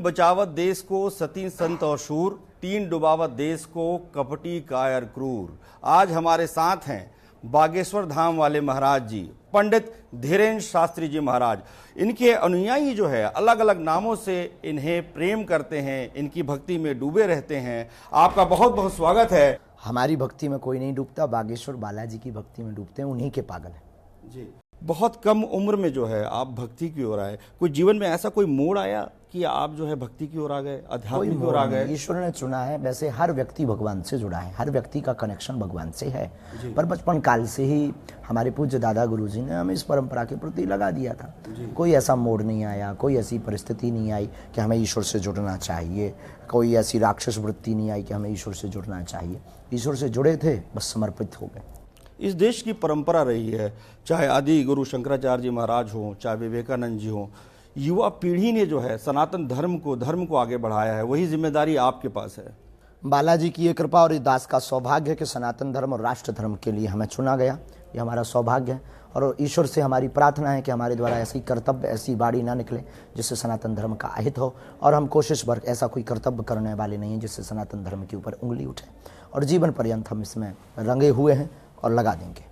बचावत देश को सती संत और शूर, तीन डुबावत देश को कपटी कायर क्रूर। आज हमारे साथ हैं बागेश्वर धाम वाले महाराज जी, पंडित धीरेन्द्र शास्त्री जी महाराज। इनके अनुयायी जो है अलग अलग नामों से इन्हें प्रेम करते हैं, इनकी भक्ति में डूबे रहते हैं। आपका बहुत बहुत स्वागत है। हमारी भक्ति में कोई नहीं डूबता, बागेश्वर बालाजी की भक्ति में डूबते हैं, उन्हीं के पागल हैं जी। बहुत कम उम्र में जो है आप भक्ति की ओर आए। कोई जीवन में ऐसा कोई मोड़ आया कि आप जो है भक्ति की ओर आ गए, अध्यात्म की ओर आ गए? ईश्वर ने चुना है। वैसे हर व्यक्ति भगवान से जुड़ा है, हर व्यक्ति का कनेक्शन भगवान से है, पर बचपन काल से ही हमारे पूज्य दादा गुरुजी ने हमें इस परंपरा के प्रति लगा दिया था। कोई ऐसा मोड़ नहीं आया, कोई ऐसी परिस्थिति नहीं आई कि हमें ईश्वर से जुड़ना चाहिए, कोई ऐसी राक्षस वृत्ति नहीं आई कि हमें ईश्वर से जुड़ना चाहिए। ईश्वर से जुड़े थे, बस समर्पित हो गए। इस देश की परंपरा रही है, चाहे आदि गुरु शंकराचार्य जी महाराज हों, चाहे विवेकानंद जी हों, युवा पीढ़ी ने जो है सनातन धर्म को आगे बढ़ाया है। वही जिम्मेदारी आपके पास है। बालाजी की ये कृपा और इस दास का सौभाग्य है कि सनातन धर्म और राष्ट्र धर्म के लिए हमें चुना गया। ये हमारा सौभाग्य है और ईश्वर से हमारी प्रार्थना है कि हमारे द्वारा ऐसी कर्तव्य, ऐसी बाड़ी ना निकले जिससे सनातन धर्म का अहित हो, और हम कोशिश भर ऐसा कोई कर्तव्य करने वाले नहीं हैं जिससे सनातन धर्म के ऊपर उंगली उठे, और जीवन पर्यंत हम इसमें रंगे हुए हैं और लगा देंगे।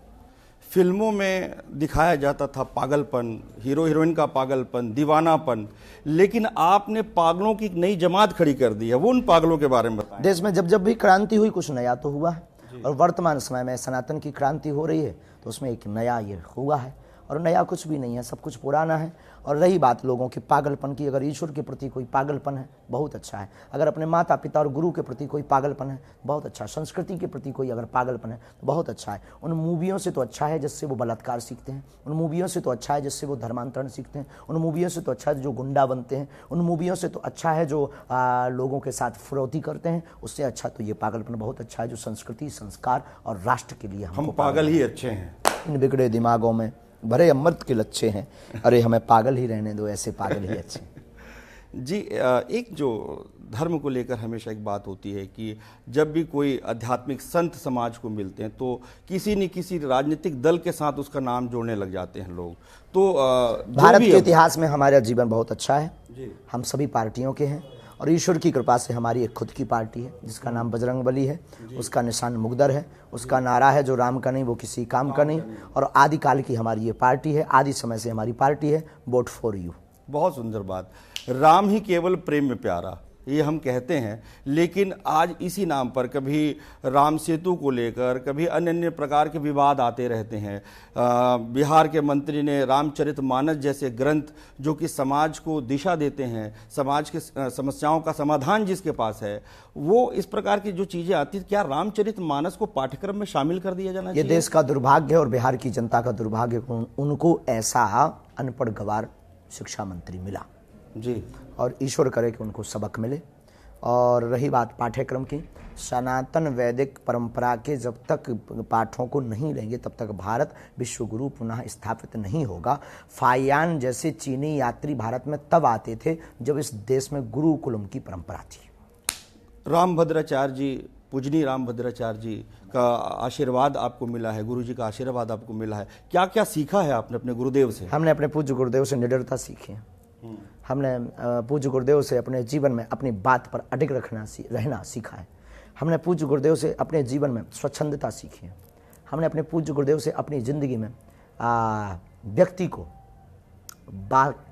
फिल्मों में दिखाया जाता था पागलपन, हीरो हीरोइन का पागलपन, दीवानापन, लेकिन आपने पागलों की एक नई जमात खड़ी कर दी है। वो उन पागलों के बारे में बताएं। देश में जब जब भी क्रांति हुई कुछ नया तो हुआ है, और वर्तमान समय में सनातन की क्रांति हो रही है तो उसमें एक नया ये हुआ है, और नया कुछ भी नहीं है, सब कुछ पुराना है। और रही बात लोगों के पागलपन की, अगर ईश्वर के प्रति कोई पागलपन है बहुत अच्छा है, अगर अपने माता पिता और गुरु के प्रति कोई पागलपन है बहुत अच्छा है, संस्कृति के प्रति कोई अगर पागलपन है तो बहुत अच्छा है। उन मूवियों से तो अच्छा है जिससे वो बलात्कार सीखते हैं, उन मूवियों से तो अच्छा है जिससे वो धर्मांतरण सीखते हैं, उन मूवियों से तो अच्छा है जो गुंडा बनते हैं, उन मूवियों से तो अच्छा है जो लोगों के साथ फिरौती करते हैं। उससे अच्छा तो ये पागलपन बहुत अच्छा है जो संस्कृति, संस्कार और राष्ट्र के लिए हम पागल ही अच्छे हैं। इन बिगड़े दिमागों में भरे अमृत के लच्छे हैं, अरे हमें पागल ही रहने दो, ऐसे पागल ही अच्छे जी। एक जो धर्म को लेकर हमेशा एक बात होती है कि जब भी कोई आध्यात्मिक संत समाज को मिलते हैं तो किसी न किसी राजनीतिक दल के साथ उसका नाम जोड़ने लग जाते हैं लोग। तो भारत के इतिहास में हमारा जीवन बहुत अच्छा है जी। हम सभी पार्टियों के हैं, और ईश्वर की कृपा से हमारी एक खुद की पार्टी है जिसका नाम बजरंगबली है, उसका निशान मुगदर है, उसका नारा है जो राम का नहीं वो किसी काम का नहीं, और आदिकाल की हमारी ये पार्टी है, आदि समय से हमारी पार्टी है, वोट फॉर यू। बहुत सुंदर बात। राम ही केवल प्रेम में प्यारा, ये हम कहते हैं, लेकिन आज इसी नाम पर कभी राम सेतु को लेकर कभी अन्य अन्य प्रकार के विवाद आते रहते हैं। बिहार के मंत्री ने रामचरितमानस जैसे ग्रंथ जो कि समाज को दिशा देते हैं, समाज के समस्याओं का समाधान जिसके पास है, वो इस प्रकार की जो चीज़ें आती हैं, क्या रामचरितमानस को पाठ्यक्रम में शामिल कर दिया जाना चाहिए? ये देश का दुर्भाग्य है और बिहार की जनता का दुर्भाग्य, उनको ऐसा अनपढ़ गवार शिक्षा मंत्री मिला जी, और ईश्वर करे कि उनको सबक मिले। और रही बात पाठ्यक्रम की, सनातन वैदिक परंपरा के जब तक पाठों को नहीं लेंगे तब तक भारत विश्वगुरु पुनः स्थापित नहीं होगा। फायान जैसे चीनी यात्री भारत में तब आते थे जब इस देश में गुरुकुलम की परंपरा थी। रामभद्राचार्य जी, पूजनीय रामभद्राचार्य जी का आशीर्वाद आपको मिला है, गुरु जी का आशीर्वाद आपको मिला है। क्या क्या सीखा है आपने अपने गुरुदेव से? हमने अपने पूज्य गुरुदेव से निडरता सीखी है। हमने पूज्य गुरुदेव से अपने जीवन में अपनी बात पर अडिग रहना सीखा है। हमने पूज्य गुरुदेव से अपने जीवन में स्वच्छंदता सीखी है। हमने अपने पूज्य गुरुदेव से अपनी ज़िंदगी में व्यक्ति को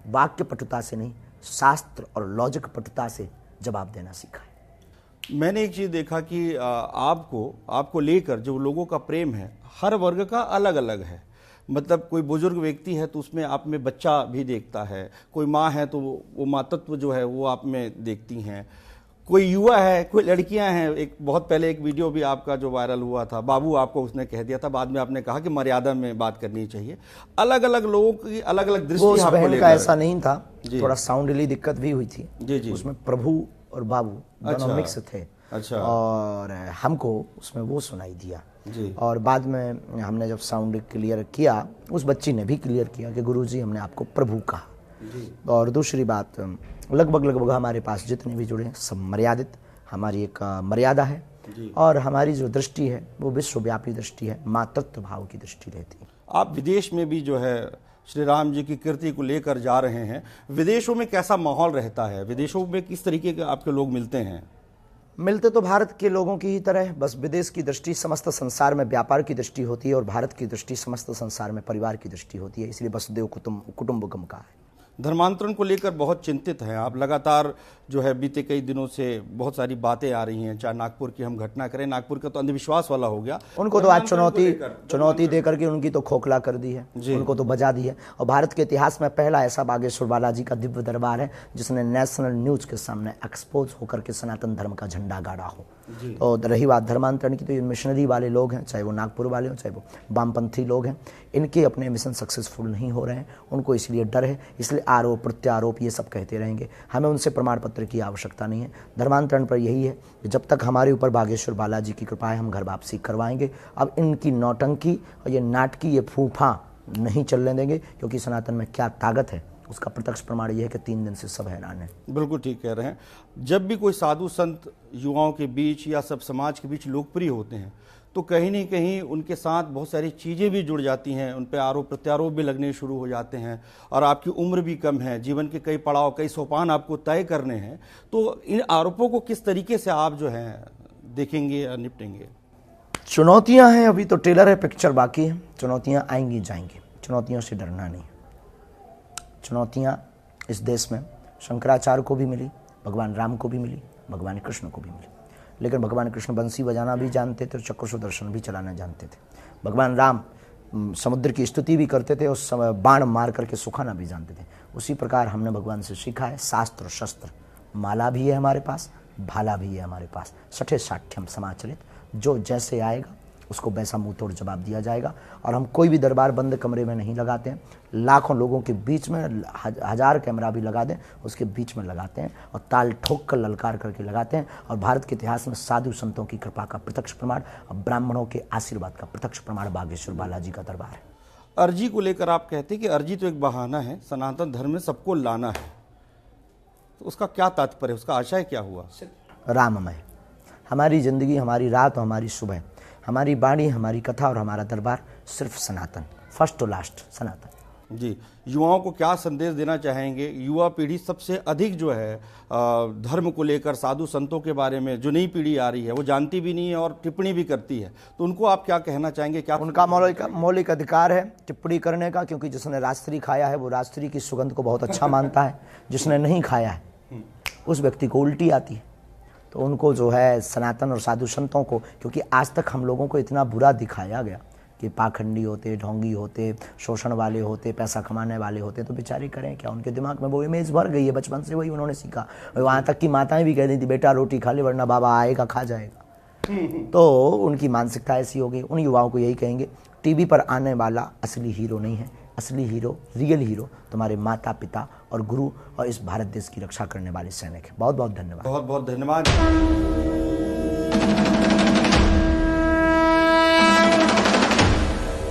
वाक्य पटुता से नहीं, शास्त्र और लॉजिक पटुता से जवाब देना सीखा है। मैंने एक चीज़ देखा कि आपको लेकर जो लोगों का प्रेम है हर वर्ग का अलग अलग है। मतलब कोई बुजुर्ग व्यक्ति है तो उसमें आप में बच्चा भी देखता है, कोई माँ है तो वो मातृत्व जो है वो आप में देखती हैं, कोई युवा है, कोई लड़कियां हैं। एक बहुत पहले एक वीडियो भी आपका जो वायरल हुआ था, बाबू आपको उसने कह दिया था, बाद में आपने कहा कि मर्यादा में बात करनी चाहिए। अलग अलग लोगों की अलग अलग दृष्टि आपको लेकर। का ऐसा नहीं था, थोड़ा साउंडली दिक्कत भी हुई थी जी। उसमें प्रभु और बाबू दोनों मिक्स थे। अच्छा। और हमको उसमें वो सुनाई दिया जी। और बाद में हमने जब साउंड क्लियर किया, उस बच्ची ने भी क्लियर किया कि गुरुजी हमने आपको प्रभु कहा जी। और दूसरी बात, लगभग हमारे पास जितने भी जुड़े हैं सब मर्यादित, हमारी एक मर्यादा है और हमारी जो दृष्टि है वो विश्वव्यापी दृष्टि है, मातृत्व भाव की दृष्टि रहती है। आप विदेश में भी जो है श्री राम जी की कीर्ति को लेकर जा रहे हैं, विदेशों में कैसा माहौल रहता है? विदेशों में किस तरीके के आपके लोग मिलते हैं? मिलते तो भारत के लोगों की ही तरह, बस विदेश की दृष्टि समस्त संसार में व्यापार की दृष्टि होती है और भारत की दृष्टि समस्त संसार में परिवार की दृष्टि होती है, इसलिए वसुदेव कुटुंबकम का है। धर्मांतरण को लेकर बहुत चिंतित हैं आप, लगातार जो है बीते कई दिनों से बहुत सारी बातें आ रही हैं, चाहे नागपुर की हम घटना करें, नागपुर का तो अंधविश्वास वाला हो गया, उनको तो आज चुनौती देकर के उनकी तो खोखला कर दी है, उनको तो बजा दी है। और भारत के इतिहास में पहला ऐसा बागेश्वर बालाजी का दिव्य दरबार है जिसने नेशनल न्यूज के सामने एक्सपोज होकर के सनातन धर्म का झंडा गाड़ा हो। तो रही बात धर्मांतरण की, तो ये मिशनरी वाले लोग हैं, चाहे वो नागपुर वाले हों, चाहे वो वामपंथी लोग हैं, इनके अपने मिशन सक्सेसफुल नहीं हो रहे हैं, उनको इसलिए डर है, इसलिए आरोप प्रत्यारोप ये सब कहते रहेंगे। हमें उनसे प्रमाण पत्र की आवश्यकता नहीं है। धर्मांतरण पर यही है कि जब तक हमारे ऊपर बागेश्वर बालाजी की कृपा है हम घर वापसी करवाएंगे। अब इनकी नौटंकी और ये नाटकी, ये फूफा नहीं चलने देंगे, क्योंकि सनातन में क्या ताकत है उसका प्रत्यक्ष प्रमाण यह है कि 3 दिन से सब हैरान है। बिल्कुल ठीक कह रहे हैं। जब भी कोई साधु संत युवाओं के बीच या सब समाज के बीच लोकप्रिय होते हैं तो कहीं न कहीं उनके साथ बहुत सारी चीज़ें भी जुड़ जाती हैं, उन पर आरोप प्रत्यारोप भी लगने शुरू हो जाते हैं, और आपकी उम्र भी कम है, जीवन के कई पड़ाव, कई सोपान आपको तय करने हैं, तो इन आरोपों को किस तरीके से आप जो है देखेंगे या निपटेंगे? चुनौतियां हैं, अभी तो ट्रेलर है, पिक्चर बाकी है। चुनौतियां आएंगी जाएंगी, चुनौतियों से डरना नहीं। चुनौतियां इस देश में शंकराचार्य को भी मिली, भगवान राम को भी मिली, भगवान कृष्ण को भी मिली, लेकिन भगवान कृष्ण बंसी बजाना भी जानते थे, चक्र सुदर्शन भी चलाना जानते थे। भगवान राम समुद्र की स्तुति भी करते थे, उस समय बाण मार करके सुखाना भी जानते थे। उसी प्रकार हमने भगवान से सीखा है, शास्त्र शस्त्र माला भी है हमारे पास, भाला भी है हमारे पास, सठे साठ्यम समाचरित, जो जैसे आएगा उसको वैसा मुंह तोड़ जवाब दिया जाएगा। और हम कोई भी दरबार बंद कमरे में नहीं लगाते हैं, लाखों लोगों के बीच में 1000 कैमरा भी लगा दें उसके बीच में लगाते हैं, और ताल ठोक कर ललकार करके लगाते हैं। और भारत के इतिहास में साधु संतों की कृपा का प्रत्यक्ष प्रमाण और ब्राह्मणों के आशीर्वाद का प्रत्यक्ष प्रमाण बागेश्वर बालाजी का दरबार है। अर्जी को लेकर आप कहते हैं कि अर्जी तो एक बहाना है, सनातन धर्म में सबको लाना है, तो उसका क्या तात्पर्य, उसका आशय क्या हुआ? राममय हमारी जिंदगी, हमारी रात और हमारी सुबह, हमारी वाणी, हमारी कथा और हमारा दरबार सिर्फ सनातन, फर्स्ट टू लास्ट सनातन। जी, युवाओं को क्या संदेश देना चाहेंगे? युवा पीढ़ी सबसे अधिक जो है धर्म को लेकर, साधु संतों के बारे में जो नई पीढ़ी आ रही है वो जानती भी नहीं है और टिप्पणी भी करती है, तो उनको आप क्या कहना चाहेंगे? क्या उनका मौलिक अधिकार है टिप्पणी करने का, क्योंकि जिसने राजश्री खाया है वो राजश्री की सुगंध को बहुत अच्छा मानता है, जिसने नहीं खाया है उस व्यक्ति को उल्टी आती है। तो उनको जो है सनातन और साधु संतों को, क्योंकि आज तक हम लोगों को इतना बुरा दिखाया गया कि पाखंडी होते, ढोंगी होते, शोषण वाले होते, पैसा कमाने वाले होते, तो बेचारे करें क्या, उनके दिमाग में वो इमेज भर गई है, बचपन से वही उन्होंने सीखा। और वहाँ तक कि माताएं भी कह दी थी बेटा रोटी खा ले वरना बाबा आएगा खा जाएगा। तो उनकी मानसिकता ऐसी हो गई। उन युवाओं को यही कहेंगे, टीवी पर आने वाला असली हीरो नहीं है, असली हीरो, रियल हीरो तुम्हारे माता पिता और गुरु और इस भारत देश की रक्षा करने वाले सैनिक है। बहुत बहुत धन्यवाद। बहुत बहुत धन्यवाद।